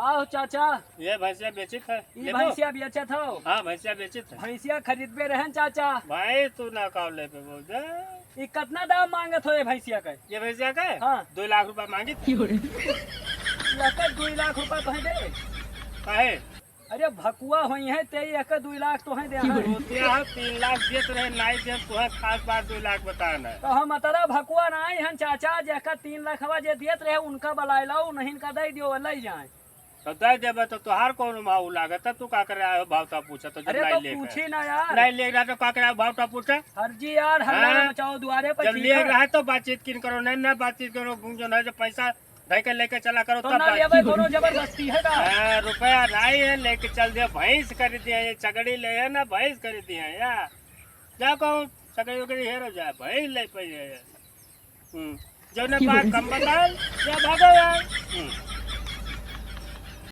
आओ चाचा। ये भैंसिया बेचित है। ई भैंसिया बेचत हो? हाँ भैंसिया बेचित है। भैंसिया खरीदबे रहन चाचा। भाई तू ना कावले पे बोल दे। ई कितना दाम मांगत हो ये भैंसिया का? ये भैंसिया का है? हाँ। 2 लाख रुपया मांगी थी। एक 2 लाख रुपया तो है दे। काहे? अरे भकुआ हुई है ते एक 2 लाख तो है दे। रोटिया 3 लाख देत रहे नाई दे तुहे खास बात 2 लाख बताना है। तो हम अतरा भकुआ नहीं हन चाचा, जेका 3 लाख हवा जे दियत रहे उनका बलाई लाओ, नहीं का दे दियो ले जाए। तो दे देबे तो तुहार कौन भाव लागत तब तू का करे आयो भावता पूछा तो जब अरे नहीं तो लेके पूछी ना यार। नहीं ले रहा तो का करे भावता पूछा। हरजी यार हल्ला हाँ? मचाओ द्वारे पर। जब ले रहा है तो बातचीत किन करो, नहीं ना बातचीत करो, जो ना जो पैसा धै के लेके चला करो तो तब ना बातचीत। लेवे कोनो जबरदस्ती है का? रुपया नहीं है लेके चल दिया। भैंस खरीदी है, ये चगड़ी ले है ना, भैंस खरीदी है यार। क्या कहूँ चगड़ी उगड़ी हेरो जाए भैंस ले पे जो ने बात कम बताए या भागो यार।